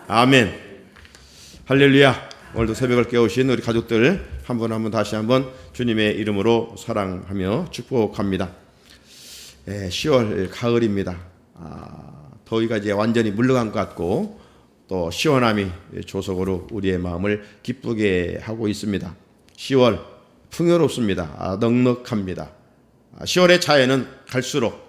아멘. 할렐루야. 오늘도 새벽을 깨우신 우리 가족들 한 분 한 분 다시 한번 주님의 이름으로 사랑하며 축복합니다. 10월 가을입니다. 더위가 이제 완전히 물러간 것 같고 또 시원함이 조속으로 우리의 마음을 기쁘게 하고 있습니다. 10월 풍요롭습니다. 넉넉합니다. 10월의 차에는 갈수록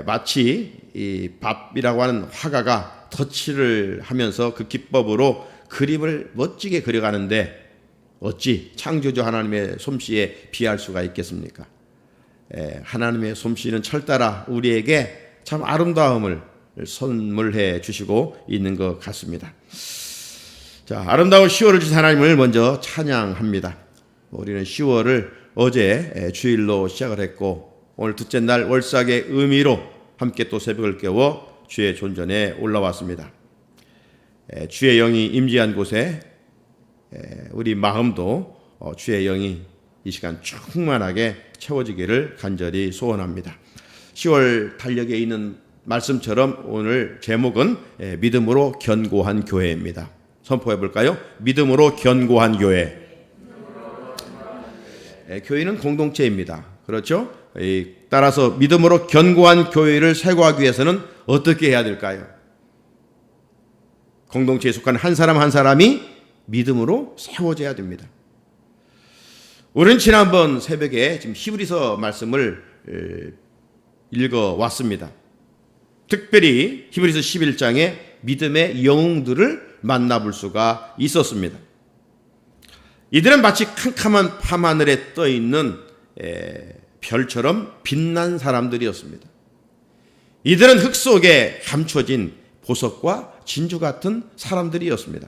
마치 이 밥이라고 하는 화가가 덧칠을 하면서 그 기법으로 그림을 멋지게 그려가는데 어찌 창조주 하나님의 솜씨에 비할 수가 있겠습니까? 하나님의 솜씨는 철따라 우리에게 참 아름다움을 선물해 주시고 있는 것 같습니다. 자, 아름다운 10월을 주신 하나님을 먼저 찬양합니다. 우리는 10월을 어제 주일로 시작을 했고 오늘 둘째 날 월삭의 의미로 함께 또 새벽을 깨워 주의 존전에 올라왔습니다. 주의 영이 임재한 곳에 우리 마음도 주의 영이 이 시간 충만하게 채워지기를 간절히 소원합니다. 10월 달력에 있는 말씀처럼 오늘 제목은 믿음으로 견고한 교회입니다. 선포해 볼까요? 믿음으로 견고한 교회. 교회는 공동체입니다. 그렇죠? 따라서 믿음으로 견고한 교회를 세워가기 위해서는 어떻게 해야 될까요? 공동체에 속한 한 사람 한 사람이 믿음으로 세워져야 됩니다. 우리는 지난번 새벽에 지금 히브리서 말씀을 읽어왔습니다. 특별히 히브리서 11장에 믿음의 영웅들을 만나볼 수가 있었습니다. 이들은 마치 캄캄한 밤하늘에 떠있는 별처럼 빛난 사람들이었습니다. 이들은 흙 속에 감춰진 보석과 진주 같은 사람들이었습니다.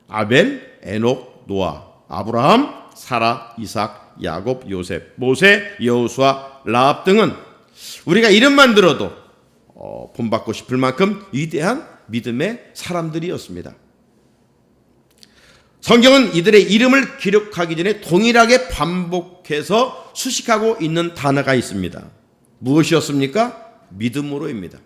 아벨, 에녹, 노아, 아브라함, 사라, 이삭, 야곱, 요셉, 모세, 여호수아, 라합 등은 우리가 이름만 들어도 본받고 싶을 만큼 위대한 믿음의 사람들이었습니다. 성경은 이들의 이름을 기록하기 전에 동일하게 반복해서 수식하고 있는 단어가 있습니다. 무엇이었습니까? 믿음으로입니다.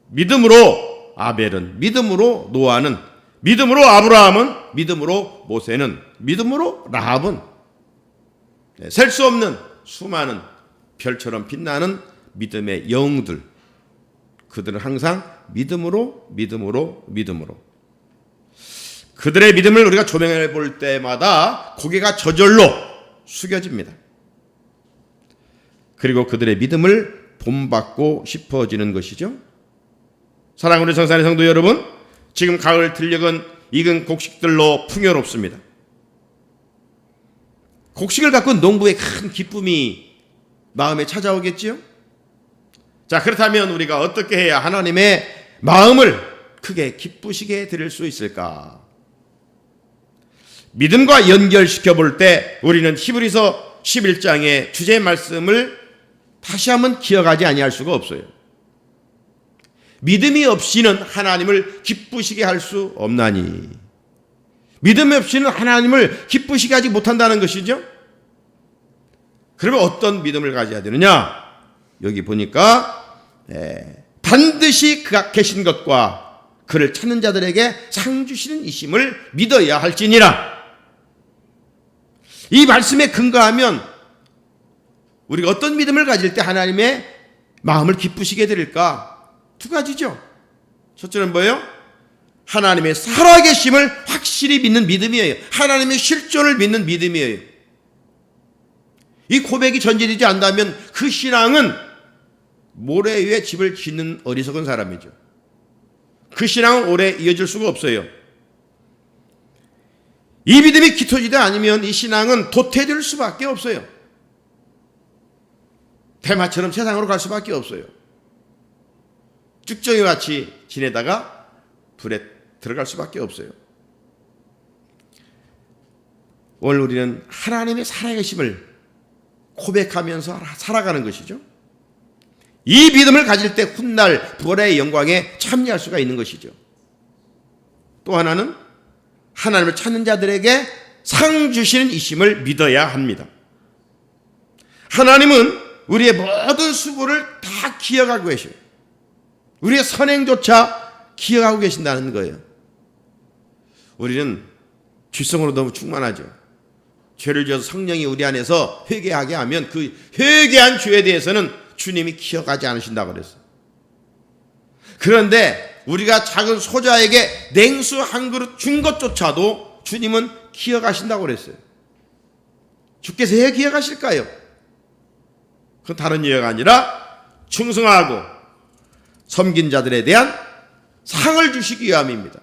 믿음으로 아벨은, 믿음으로 노아는, 믿음으로 아브라함은, 믿음으로 모세는, 믿음으로 라합은 셀 수 없는 수많은 별처럼 빛나는 믿음의 영웅들. 그들은 항상 믿음으로 그들의 믿음을 우리가 조명해 볼 때마다 고개가 저절로 숙여집니다. 그리고 그들의 믿음을 본받고 싶어지는 것이죠. 사랑하는 성산의 성도 여러분, 지금 가을 들녘은 익은 곡식들로 풍요롭습니다. 곡식을 갖고 농부의 큰 기쁨이 마음에 찾아오겠지요? 자, 그렇다면 우리가 어떻게 해야 하나님의 마음을 크게 기쁘시게 드릴 수 있을까? 믿음과 연결시켜 볼 때 우리는 히브리서 11장의 주제의 말씀을 다시 한번 기억하지 아니할 수가 없어요. 믿음이 없이는 하나님을 기쁘시게 할 수 없나니. 믿음이 없이는 하나님을 기쁘시게 하지 못한다는 것이죠. 그러면 어떤 믿음을 가져야 되느냐? 여기 보니까 반드시 그가 계신 것과 그를 찾는 자들에게 상 주시는 이심을 믿어야 할지니라. 이 말씀에 근거하면 우리가 어떤 믿음을 가질 때 하나님의 마음을 기쁘시게 드릴까? 두 가지죠. 첫째는 뭐예요? 하나님의 살아계심을 확실히 믿는 믿음이에요. 하나님의 실존을 믿는 믿음이에요. 이 고백이 전제되지 않다면 그 신앙은 모래 위에 집을 짓는 어리석은 사람이죠. 그 신앙은 오래 이어질 수가 없어요. 이 믿음이 기토지되 아니면 이 신앙은 도태될 수밖에 없어요. 대마처럼 세상으로 갈 수밖에 없어요. 쭉정이 같이 지내다가 불에 들어갈 수밖에 없어요. 오늘 우리는 하나님의 살아계심을 고백하면서 살아가는 것이죠. 이 믿음을 가질 때 훗날 부활의 영광에 참여할 수가 있는 것이죠. 또 하나는 하나님을 찾는 자들에게 상 주시는 이심을 믿어야 합니다. 하나님은 우리의 모든 수고를 다 기억하고 계셔요. 우리의 선행조차 기억하고 계신다는 거예요. 우리는 죄성으로 너무 충만하죠. 죄를 지어서 성령이 우리 안에서 회개하게 하면 그 회개한 죄에 대해서는 주님이 기억하지 않으신다고 그랬어요. 그런데 우리가 작은 소자에게 냉수 한 그릇 준 것조차도 주님은 기억하신다고 그랬어요. 주께서 왜 기억하실까요? 그건 다른 이유가 아니라 충성하고 섬긴 자들에 대한 상을 주시기 위함입니다.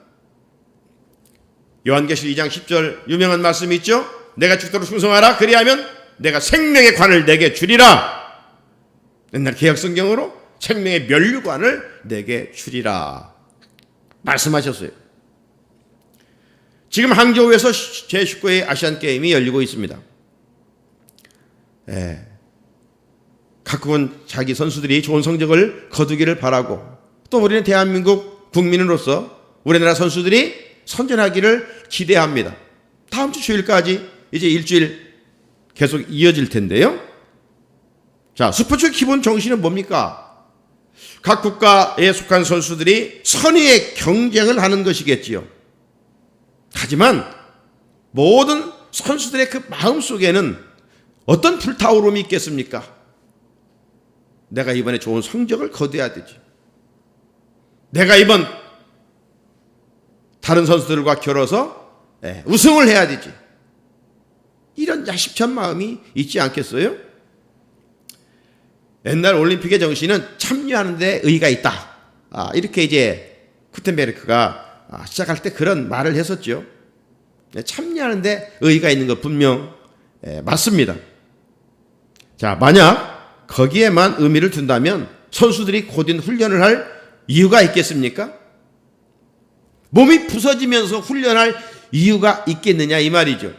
요한계시록 2장 10절 유명한 말씀이 있죠. 내가 죽도록 충성하라. 그리하면 내가 생명의 관을 내게 주리라. 옛날 개역성경으로 생명의 면류관을 내게 주리라 말씀하셨어요. 지금 항저우에서 제19회 아시안게임이 열리고 있습니다. 각국은 자기 선수들이 좋은 성적을 거두기를 바라고, 또 우리는 대한민국 국민으로서 우리나라 선수들이 선전하기를 기대합니다. 다음 주 주일까지 이제 일주일 계속 이어질 텐데요. 자, 스포츠의 기본 정신은 뭡니까? 각 국가에 속한 선수들이 선의의 경쟁을 하는 것이겠지요. 하지만 모든 선수들의 그 마음속에는 어떤 불타오름이 있겠습니까? 내가 이번에 좋은 성적을 거둬야 되지. 내가 이번 다른 선수들과 겨뤄서 우승을 해야 되지. 이런 야심찬 마음이 있지 않겠어요? 옛날 올림픽의 정신은 참여하는 데 의의가 있다. 이렇게 이제 구텐베르크가 시작할 때 그런 말을 했었죠. 참여하는 데 의의가 있는 것 분명 맞습니다. 자, 만약 거기에만 의미를 둔다면 선수들이 고된 훈련을 할 이유가 있겠습니까? 몸이 부서지면서 훈련할 이유가 있겠느냐 이 말이죠.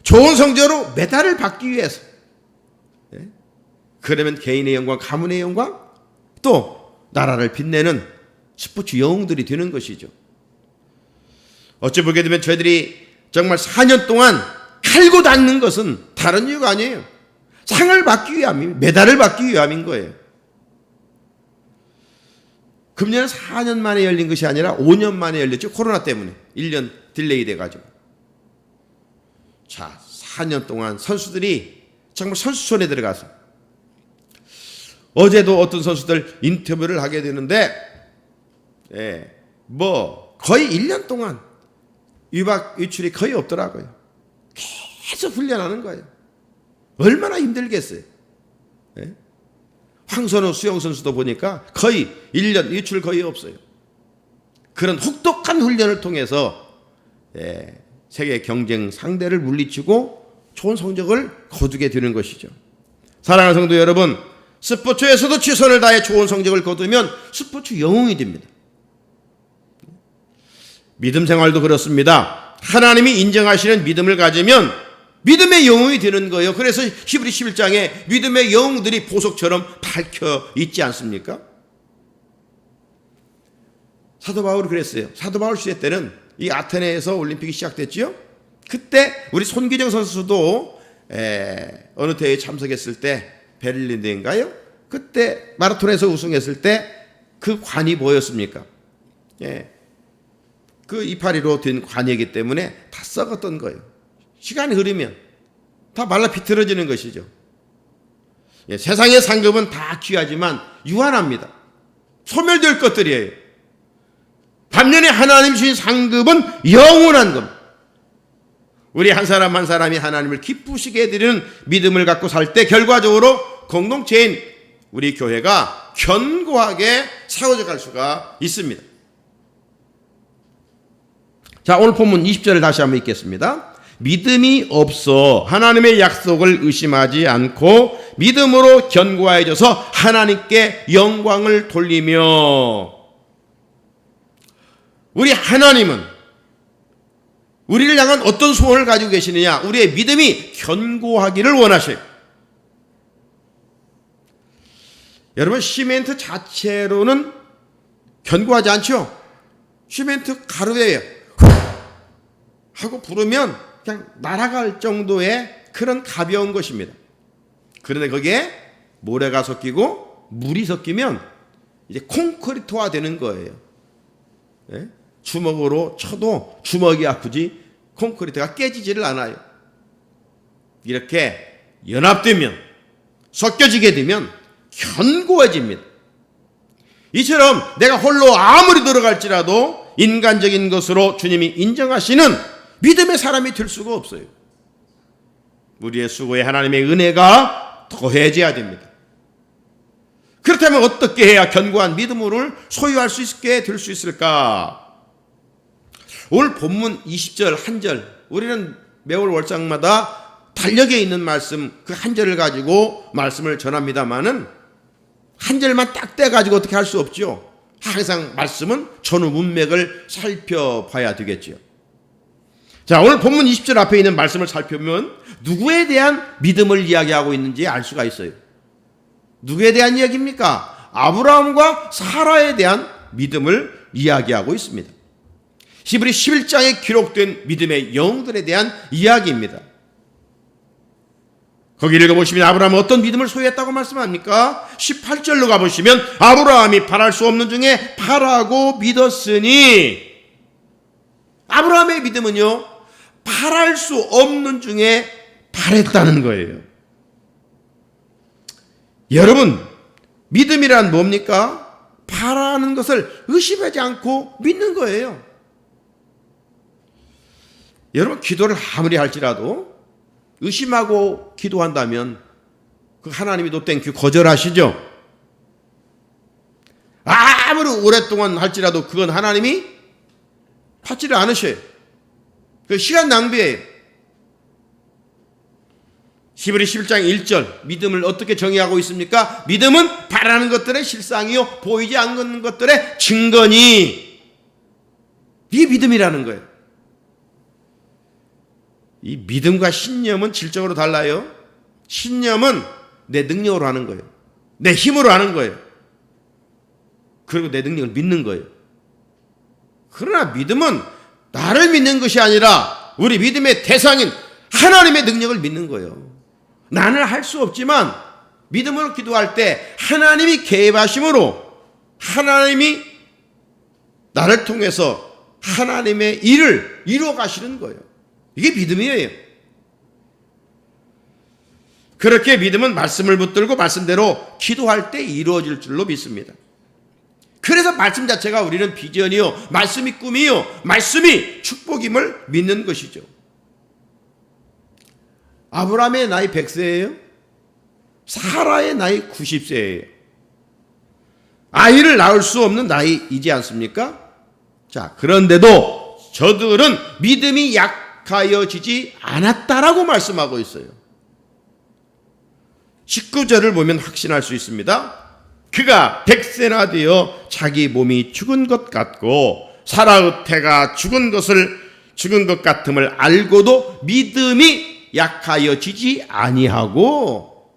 좋은 성적으로 메달을 받기 위해서. 그러면 개인의 영광, 가문의 영광, 또 나라를 빛내는 스포츠 영웅들이 되는 것이죠. 어찌 보게 되면 저희들이 정말 4년 동안 칼고 닦는 것은 다른 이유가 아니에요. 상을 받기 위함입니다. 메달을 받기 위함인 거예요. 금년은 4년 만에 열린 것이 아니라 5년 만에 열렸죠. 코로나 때문에 1년 딜레이 돼가지고. 자, 4년 동안 선수들이 정말 선수촌에 들어가서, 어제도 어떤 선수들 인터뷰를 하게 되는데 거의 1년 동안 유박 유출이 거의 없더라고요. 계속 훈련하는 거예요. 얼마나 힘들겠어요. 황선우 수영 선수도 보니까 거의 1년 유출 거의 없어요. 그런 혹독한 훈련을 통해서 세계 경쟁 상대를 물리치고 좋은 성적을 거두게 되는 것이죠. 사랑하는 성도 여러분, 스포츠에서도 최선을 다해 좋은 성적을 거두면 스포츠 영웅이 됩니다. 믿음 생활도 그렇습니다. 하나님이 인정하시는 믿음을 가지면 믿음의 영웅이 되는 거예요. 그래서 히브리 11장에 믿음의 영웅들이 보석처럼 밝혀 있지 않습니까? 사도 바울이 그랬어요. 사도 바울 시대 때는 이 아테네에서 올림픽이 시작됐지요. 그때 우리 손기정 선수도 어느 대회에 참석했을 때 베를린 대회인가요? 그때 마라톤에서 우승했을 때 그 관이 뭐였습니까? 그 이파리로 된 관이기 때문에 다 썩었던 거예요. 시간이 흐르면 다 말라 비틀어지는 것이죠. 세상의 상급은 다 귀하지만 유한합니다. 소멸될 것들이에요. 반면에 하나님 주신 상급은 영원한 겁니다. 우리 한 사람 한 사람이 하나님을 기쁘시게 해드리는 믿음을 갖고 살 때 결과적으로 공동체인 우리 교회가 견고하게 세워져 갈 수가 있습니다. 자, 오늘 본문 20절을 다시 한번 읽겠습니다. 믿음이 없어 하나님의 약속을 의심하지 않고 믿음으로 견고해져서 하나님께 영광을 돌리며. 우리 하나님은 우리를 향한 어떤 소원을 가지고 계시느냐? 우리의 믿음이 견고하기를 원하셔요. 여러분, 시멘트 자체로는 견고하지 않죠? 시멘트 가루예요. 하고 부르면 그냥 날아갈 정도의 그런 가벼운 것입니다. 그런데 거기에 모래가 섞이고 물이 섞이면 이제 콘크리트화 되는 거예요. 예? 주먹으로 쳐도 주먹이 아프지 콘크리트가 깨지지를 않아요. 이렇게 연합되면, 섞여지게 되면 견고해집니다. 이처럼 내가 홀로 아무리 들어갈지라도 인간적인 것으로 주님이 인정하시는 믿음의 사람이 될 수가 없어요. 우리의 수고에 하나님의 은혜가 더해져야 됩니다. 그렇다면 어떻게 해야 견고한 믿음을 소유할 수 있게 될 수 있을까? 오늘 본문 20절 한 절, 우리는 매월 월장마다 달력에 있는 말씀 그 한 절을 가지고 말씀을 전합니다마는 한 절만 딱 떼가지고 어떻게 할 수 없죠. 항상 말씀은 전후 문맥을 살펴봐야 되겠죠. 자, 오늘 본문 20절 앞에 있는 말씀을 살펴보면 누구에 대한 믿음을 이야기하고 있는지 알 수가 있어요. 누구에 대한 이야기입니까? 아브라함과 사라에 대한 믿음을 이야기하고 있습니다. 히브리 11장에 기록된 믿음의 영웅들에 대한 이야기입니다. 거기 읽어보시면 아브라함은 어떤 믿음을 소유했다고 말씀합니까? 18절로 가보시면 아브라함이 바랄 수 없는 중에 바라고 믿었으니, 아브라함의 믿음은요, 바랄 수 없는 중에 바랬다는 거예요. 여러분, 믿음이란 뭡니까? 바라는 것을 의심하지 않고 믿는 거예요. 여러분, 기도를 아무리 할지라도 의심하고 기도한다면 그 하나님이 또 땡큐 거절하시죠. 아무리 오랫동안 할지라도 그건 하나님이 받지를 않으셔요. 그 시간 낭비예요. 히브리 11장 1절 믿음을 어떻게 정의하고 있습니까? 믿음은 바라는 것들의 실상이요 보이지 않는 것들의 증거니, 이게 믿음이라는 거예요. 이 믿음과 신념은 질적으로 달라요. 신념은 내 능력으로 하는 거예요. 내 힘으로 하는 거예요. 그리고 내 능력을 믿는 거예요. 그러나 믿음은 나를 믿는 것이 아니라 우리 믿음의 대상인 하나님의 능력을 믿는 거예요. 나는 할 수 없지만 믿음으로 기도할 때 하나님이 개입하심으로 하나님이 나를 통해서 하나님의 일을 이루어 가시는 거예요. 이게 믿음이에요. 그렇게 믿음은 말씀을 붙들고 말씀대로 기도할 때 이루어질 줄로 믿습니다. 그래서 말씀 자체가 우리는 비전이요, 말씀이 꿈이요, 말씀이 축복임을 믿는 것이죠. 아브라함의 나이 100세예요. 사라의 나이 90세예요. 아이를 낳을 수 없는 나이이지 않습니까? 자, 그런데도 저들은 믿음이 약하여지지 않았다라고 말씀하고 있어요. 19절을 보면 확신할 수 있습니다. 그가 100세나 되어 자기 몸이 죽은 것 같고 사라의 태가 죽은 것 같음을 알고도 믿음이 약하여지지 아니하고,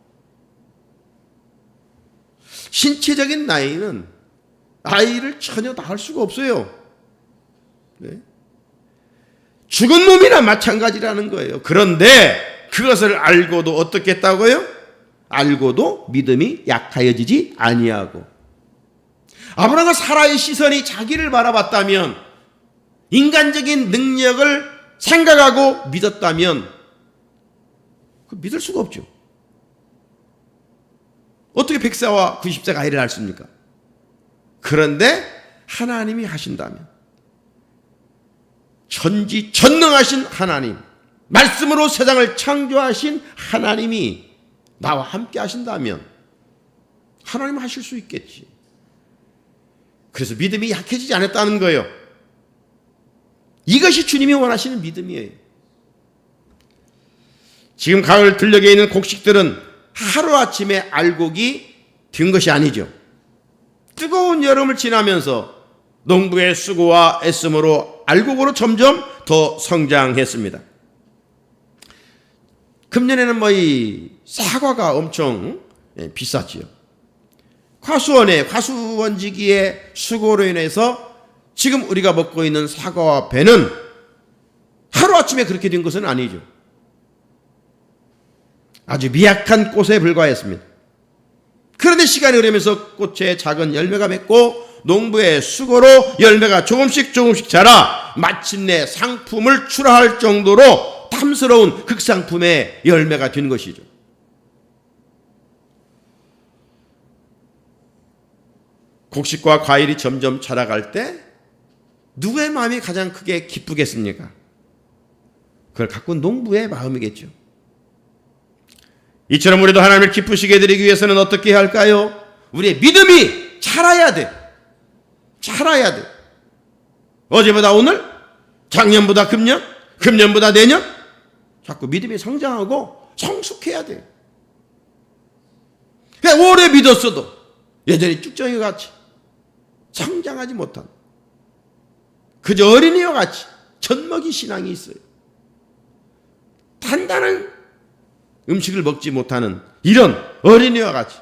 신체적인 나이는 아이를 전혀 낳을 수가 없어요. 네? 죽은 몸이나 마찬가지라는 거예요. 그런데 그것을 알고도 어떻게 했다고요? 알고도 믿음이 약하여지지 아니하고. 아브라함과 사라의 시선이 자기를 바라봤다면, 인간적인 능력을 생각하고 믿었다면 그 믿을 수가 없죠. 어떻게 100세와 90세가 아이를 낳습니까? 그런데 하나님이 하신다면, 전지전능하신 하나님, 말씀으로 세상을 창조하신 하나님이 나와 함께 하신다면 하나님은 하실 수 있겠지. 그래서 믿음이 약해지지 않았다는 거예요. 이것이 주님이 원하시는 믿음이에요. 지금 가을 들녘에 있는 곡식들은 하루아침에 알곡이 된 것이 아니죠. 뜨거운 여름을 지나면서 농부의 수고와 애씀으로 알곡으로 점점 더 성장했습니다. 금년에는 이 사과가 엄청 비쌌지요. 과수원지기의 수고로 인해서 지금 우리가 먹고 있는 사과와 배는 하루아침에 그렇게 된 것은 아니죠. 아주 미약한 꽃에 불과했습니다. 그런데 시간이 흐르면서 꽃에 작은 열매가 맺고 농부의 수고로 열매가 조금씩 자라 마침내 상품을 출하할 정도로 탐스러운 극상품의 열매가 된 것이죠. 곡식과 과일이 점점 자라갈 때 누구의 마음이 가장 크게 기쁘겠습니까? 그걸 가꾼 농부의 마음이겠죠. 이처럼 우리도 하나님을 기쁘시게 해드리기 위해서는 어떻게 해야 할까요? 우리의 믿음이 자라야 돼. 자라야 돼. 어제보다 오늘, 작년보다 금년, 금년보다 내년, 자꾸 믿음이 성장하고 성숙해야 돼. 그냥 오래 믿었어도 여전히 쭉정이 같이 성장하지 못한, 그저 어린이와 같이 젖먹이 신앙이 있어요. 단단한 음식을 먹지 못하는 이런 어린이와 같이.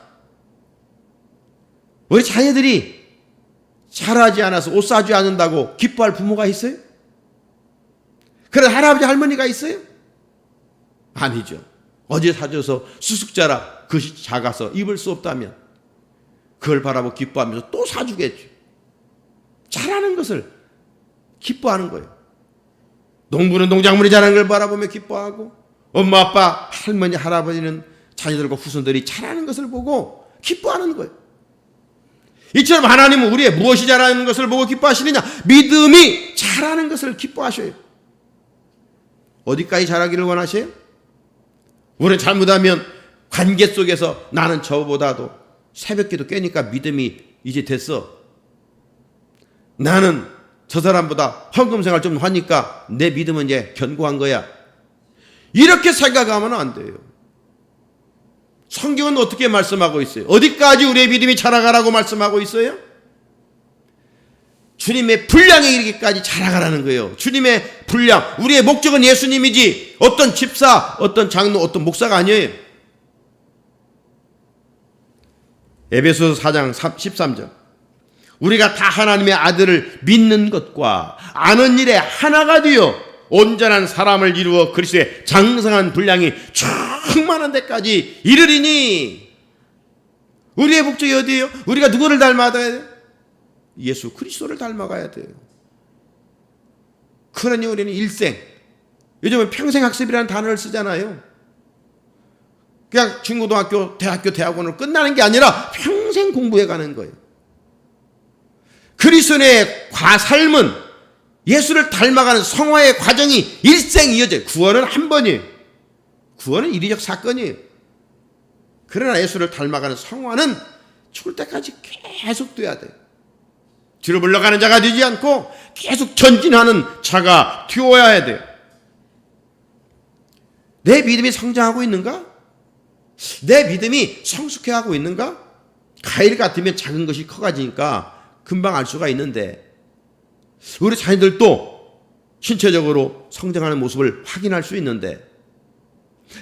우리 자녀들이 자라지 않아서 옷 사주지 않는다고 기뻐할 부모가 있어요? 그런 할아버지 할머니가 있어요? 아니죠. 어제 사줘서 수숙자라 그것이 작아서 입을 수 없다면 그걸 바라보고 기뻐하면서 또 사주겠죠. 자라는 것을 기뻐하는 거예요. 농부는 농작물이 자라는 걸 바라보며 기뻐하고, 엄마 아빠 할머니 할아버지는 자녀들과 후손들이 자라는 것을 보고 기뻐하는 거예요. 이처럼 하나님은 우리의 무엇이 자라는 것을 보고 기뻐하시느냐? 믿음이 자라는 것을 기뻐하셔요. 어디까지 자라기를 원하셔요? 우리는 잘못하면 관계 속에서 나는 저보다도 새벽기도 깨니까 믿음이 이제 됐어. 나는 저 사람보다 헌금생활 좀 하니까 내 믿음은 이제 견고한 거야. 이렇게 생각하면 안 돼요. 성경은 어떻게 말씀하고 있어요? 어디까지 우리의 믿음이 자라가라고 말씀하고 있어요? 주님의 분량에 이르기까지 자라가라는 거예요. 주님의 분량, 우리의 목적은 예수님이지 어떤 집사, 어떤 장로, 어떤 목사가 아니에요. 에베소서 4장 13절, 우리가 다 하나님의 아들을 믿는 것과 아는 일에 하나가 되어 온전한 사람을 이루어 그리스도의 장성한 분량이 충만한 데까지 이르리니. 우리의 목적이 어디예요? 우리가 누구를 닮아야 돼요? 예수 그리스도를 닮아가야 돼요. 그러니 우리는 일생, 요즘은 평생학습이라는 단어를 쓰잖아요. 그냥 중고등학교, 대학원을 끝나는 게 아니라 평생 공부해가는 거예요. 그리스도의 삶은 예수를 닮아가는 성화의 과정이 일생 이어져요. 구원은 한 번이에요. 구원은 이리적 사건이에요. 그러나 예수를 닮아가는 성화는 죽을 때까지 계속 돼야 돼요. 뒤로 물러가는 자가 되지 않고 계속 전진하는 자가 되어야 돼요. 내 믿음이 성장하고 있는가? 내 믿음이 성숙해하고 있는가? 과일 같으면 작은 것이 커가지니까 금방 알 수가 있는데, 우리 자녀들도 신체적으로 성장하는 모습을 확인할 수 있는데,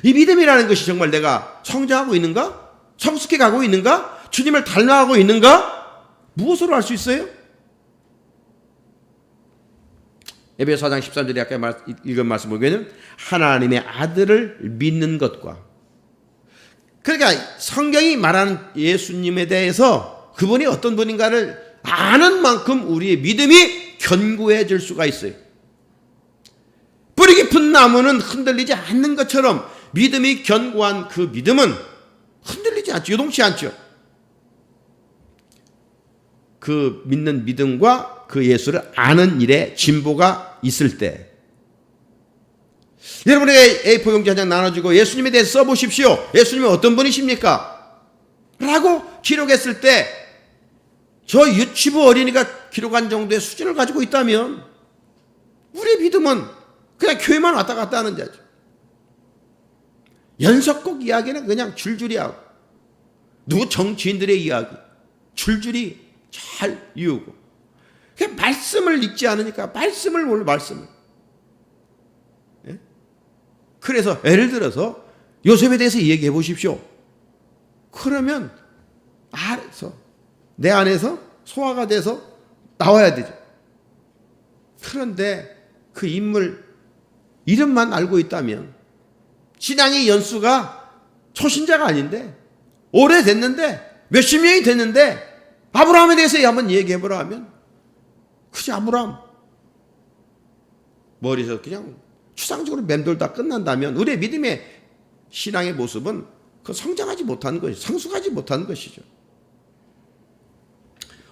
이 믿음이라는 것이 정말 내가 성장하고 있는가? 성숙해 가고 있는가? 주님을 닮아가고 있는가? 무엇으로 알 수 있어요? 에베소 4장 13절에 아까 읽은 말씀 보면은 하나님의 아들을 믿는 것과, 그러니까 성경이 말하는 예수님에 대해서 그분이 어떤 분인가를 아는 만큼 우리의 믿음이 견고해질 수가 있어요. 뿌리 깊은 나무는 흔들리지 않는 것처럼 믿음이 견고한 그 믿음은 흔들리지 않죠. 요동치 않죠. 그 믿는 믿음과 그 예수를 아는 일에 진보가 있을 때, 여러분에게 A4 용지 한 장 나눠주고 예수님에 대해서 써보십시오. 예수님은 어떤 분이십니까? 라고 기록했을 때, 저 유치부 어린이가 기록한 정도의 수준을 가지고 있다면 우리의 믿음은 그냥 교회만 왔다 갔다 하는 자죠. 연속곡 이야기는 그냥 줄줄이 하고, 누구 정치인들의 이야기 줄줄이 잘 이우고, 그냥 말씀을 읽지 않으니까 말씀을 몰라. 말씀을. 예? 그래서 예를 들어서 요셉에 대해서 얘기해 보십시오. 그러면 내 안에서 소화가 돼서 나와야 되죠. 그런데 그 인물 이름만 알고 있다면, 신앙의 연수가 초신자가 아닌데 오래됐는데 몇십 년이 됐는데 아브라함에 대해서 한번 얘기해보라 하면 그저 아브라함 머리에서 그냥 추상적으로 맴돌다 끝난다면 우리의 믿음의 신앙의 모습은 그 성장하지 못하는 것이죠. 성숙하지 못하는 것이죠.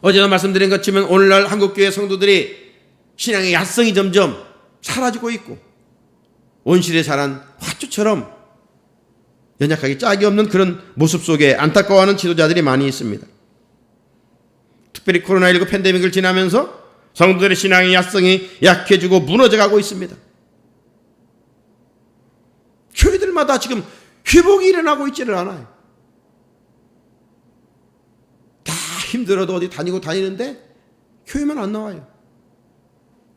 어제도 말씀드린 것처럼 오늘날 한국교회 성도들이 신앙의 야성이 점점 사라지고 있고 온실에 자란 화초처럼 연약하게 짝이 없는 그런 모습 속에 안타까워하는 지도자들이 많이 있습니다. 특별히 코로나19 팬데믹을 지나면서 성도들의 신앙의 야성이 약해지고 무너져가고 있습니다. 교회들마다 지금 회복이 일어나고 있지를 않아요. 다 힘들어도 어디 다니는데 교회만 안 나와요.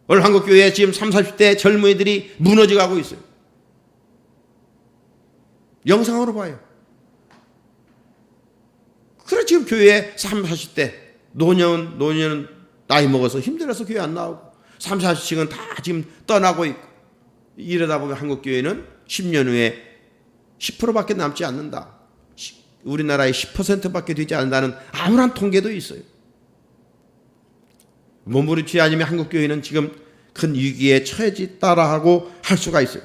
오늘 한국교회에 지금 30, 40대 젊은이들이 무너져가고 있어요. 영상으로 봐요. 그래 지금 교회에 30, 40대 노년 나이 먹어서 힘들어서 교회 안 나오고 30, 40층은 다 지금 떠나고 있고 이러다 보면 한국교회는 10년 후에 10%밖에 남지 않는다. 우리나라의 10%밖에 되지 않는다는 아무런 통계도 있어요. 몸부림치지 않으면 한국교회는 지금 큰 위기에 처해졌다라고 할 수가 있어요.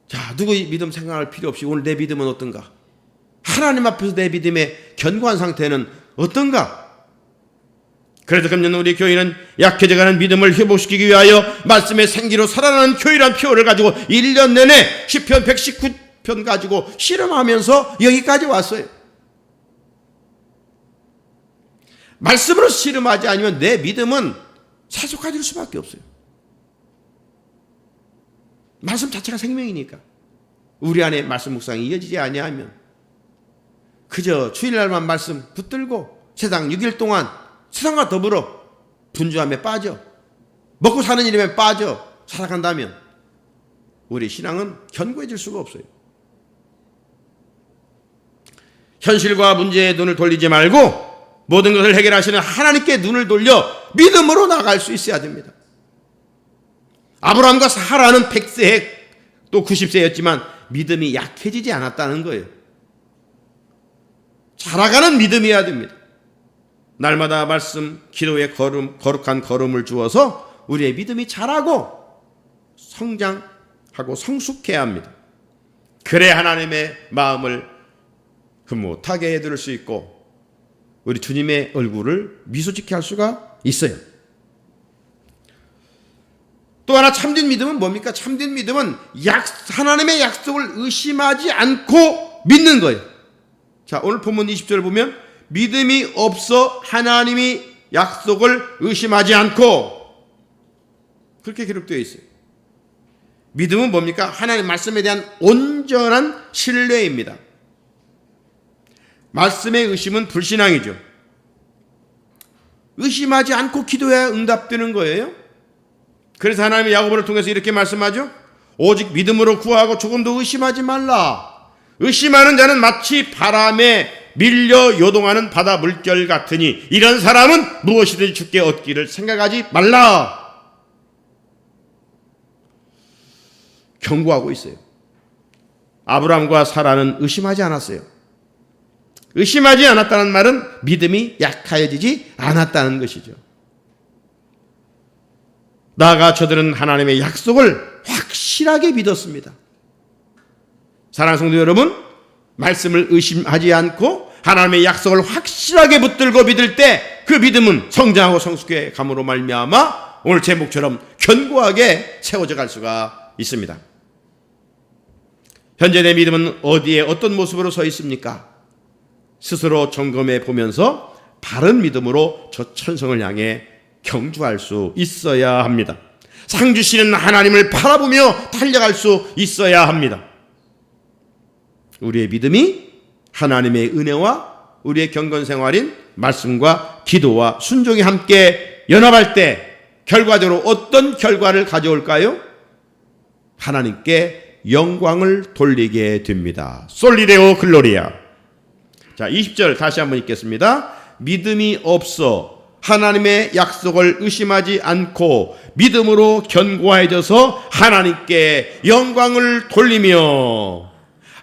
자, 누구의 믿음 생각할 필요 없이 오늘 내 믿음은 어떤가? 하나님 앞에서 내 믿음의 견고한 상태는 어떤가? 그래서 금년 우리 교회는 약해져가는 믿음을 회복시키기 위하여 말씀의 생기로 살아나는 교회란 표를 가지고 1년 내내 시편 119편 가지고 실험하면서 여기까지 왔어요. 말씀으로 실험하지 않으면 내 믿음은 세속화될 수밖에 없어요. 말씀 자체가 생명이니까 우리 안에 말씀 묵상이 이어지지 아니하면 그저 주일날만 말씀 붙들고 세상 6일 동안 세상과 더불어 분주함에 빠져 먹고 사는 일에 빠져 살아간다면 우리 신앙은 견고해질 수가 없어요. 현실과 문제에 눈을 돌리지 말고 모든 것을 해결하시는 하나님께 눈을 돌려 믿음으로 나갈 수 있어야 됩니다. 아브라함과 사라는 100세 또 90세였지만 믿음이 약해지지 않았다는 거예요. 자라가는 믿음이어야 됩니다. 날마다 말씀, 기도의 거룩한 걸음을 주어서 우리의 믿음이 자라고 성장하고 성숙해야 합니다. 그래 하나님의 마음을 흐뭇하게 해드릴 수 있고 우리 주님의 얼굴을 미소짓게 할 수가 있어요. 또 하나 참된 믿음은 뭡니까? 참된 믿음은 하나님의 약속을 의심하지 않고 믿는 거예요. 자, 오늘 본문 20절을 보면 믿음이 없어 하나님이 약속을 의심하지 않고 그렇게 기록되어 있어요. 믿음은 뭡니까? 하나님 말씀에 대한 온전한 신뢰입니다. 말씀의 의심은 불신앙이죠. 의심하지 않고 기도해야 응답되는 거예요. 그래서 하나님의 야고보를 통해서 이렇게 말씀하죠. 오직 믿음으로 구하고 조금도 의심하지 말라. 의심하는 자는 마치 바람에 밀려 요동하는 바다 물결 같으니 이런 사람은 무엇이든지 주께 얻기를 생각하지 말라. 경고하고 있어요. 아브라함과 사라는 의심하지 않았어요. 의심하지 않았다는 말은 믿음이 약해지지 않았다는 것이죠. 나아가 저들은 하나님의 약속을 확실하게 믿었습니다. 사랑하는 성도 여러분, 말씀을 의심하지 않고 하나님의 약속을 확실하게 붙들고 믿을 때 그 믿음은 성장하고 성숙해 감으로 말미암아 오늘 제목처럼 견고하게 세워져 갈 수가 있습니다. 현재 내 믿음은 어디에 어떤 모습으로 서 있습니까? 스스로 점검해 보면서 바른 믿음으로 저 천성을 향해 경주할 수 있어야 합니다. 상 주시는 하나님을 바라보며 달려갈 수 있어야 합니다. 우리의 믿음이 하나님의 은혜와 우리의 경건 생활인 말씀과 기도와 순종이 함께 연합할 때 결과적으로 어떤 결과를 가져올까요? 하나님께 영광을 돌리게 됩니다. 솔리데오 글로리아. 자, 20절 다시 한번 읽겠습니다. 믿음이 없어 하나님의 약속을 의심하지 않고 믿음으로 견고해져서 하나님께 영광을 돌리며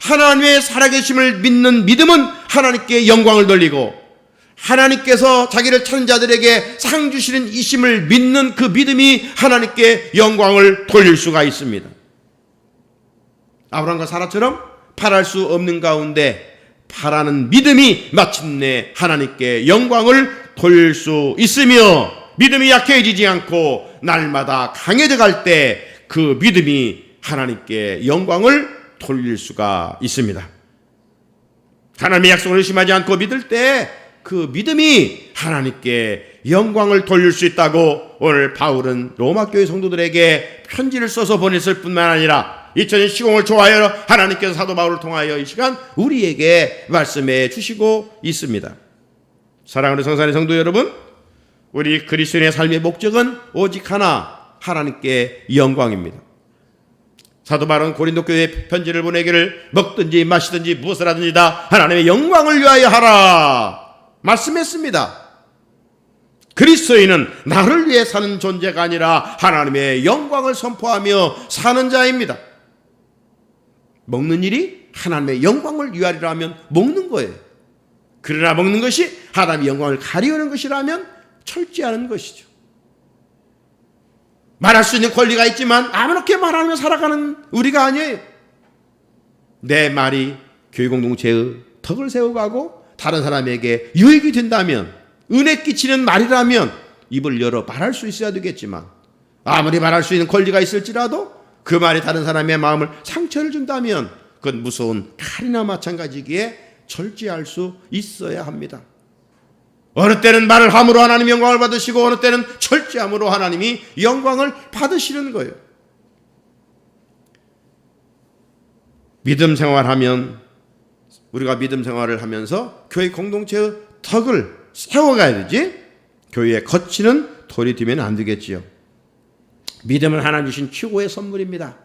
하나님의 살아계심을 믿는 믿음은 하나님께 영광을 돌리고, 하나님께서 자기를 찾는 자들에게 상 주시는 이심을 믿는 그 믿음이 하나님께 영광을 돌릴 수가 있습니다. 아브라함과 사라처럼 바랄 수 없는 가운데 바라는 믿음이 마침내 하나님께 영광을 돌릴 수 있으며, 믿음이 약해지지 않고 날마다 강해져 갈 때 그 믿음이 하나님께 영광을 돌릴 수가 있습니다. 하나님의 약속을 의심하지 않고 믿을 때 그 믿음이 하나님께 영광을 돌릴 수 있다고 오늘 바울은 로마 교회 성도들에게 편지를 써서 보냈을 뿐만 아니라 2000년 시공을 좋아하여 하나님께서 사도 바울을 통하여 이 시간 우리에게 말씀해 주시고 있습니다. 사랑하는 성산의 성도 여러분, 우리 그리스도인의 삶의 목적은 오직 하나, 하나님께 영광입니다. 사도 바울은 고린도 교회에 편지를 보내기를 먹든지 마시든지 무엇을 하든지 다 하나님의 영광을 위하여 하라 말씀했습니다. 그리스도인은 나를 위해 사는 존재가 아니라 하나님의 영광을 선포하며 사는 자입니다. 먹는 일이 하나님의 영광을 위하리라 하면 먹는 거예요. 그러나 먹는 것이 하나님의 영광을 가리우는 것이라면 철저하는 것이죠. 말할 수 있는 권리가 있지만 아무렇게 말하며 살아가는 우리가 아니에요. 내 말이 교회 공동체의 덕을 세워가고 다른 사람에게 유익이 된다면, 은혜 끼치는 말이라면 입을 열어 말할 수 있어야 되겠지만, 아무리 말할 수 있는 권리가 있을지라도 그 말이 다른 사람의 마음을 상처를 준다면 그건 무서운 칼이나 마찬가지기에 절제할 수 있어야 합니다. 어느 때는 말을 함으로 하나님 영광을 받으시고 어느 때는 철저함으로 하나님이 영광을 받으시는 거예요. 믿음 생활하면, 우리가 믿음 생활을 하면서 교회 공동체의 덕을 세워가야 되지, 교회에 거치는 돌이 되면 안 되겠지요. 믿음은 하나님 주신 최고의 선물입니다.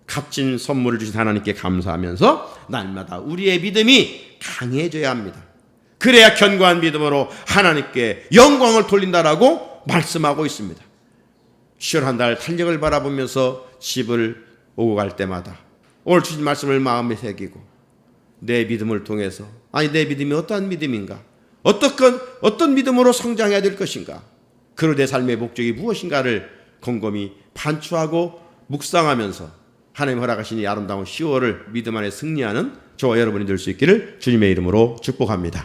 값진 선물을 주신 하나님께 감사하면서 날마다 우리의 믿음이 강해져야 합니다. 그래야 견고한 믿음으로 하나님께 영광을 돌린다라고 말씀하고 있습니다. 10월 한 달 탄력을 바라보면서 집을 오고 갈 때마다 오늘 주신 말씀을 마음에 새기고 내 믿음을 통해서, 아니 내 믿음이 어떠한 믿음인가, 어떤 믿음으로 성장해야 될 것인가, 그리고 내 삶의 목적이 무엇인가를 곰곰이 반추하고 묵상하면서 하나님 허락하신 이 아름다운 10월을 믿음 안에 승리하는 저와 여러분이 될 수 있기를 주님의 이름으로 축복합니다.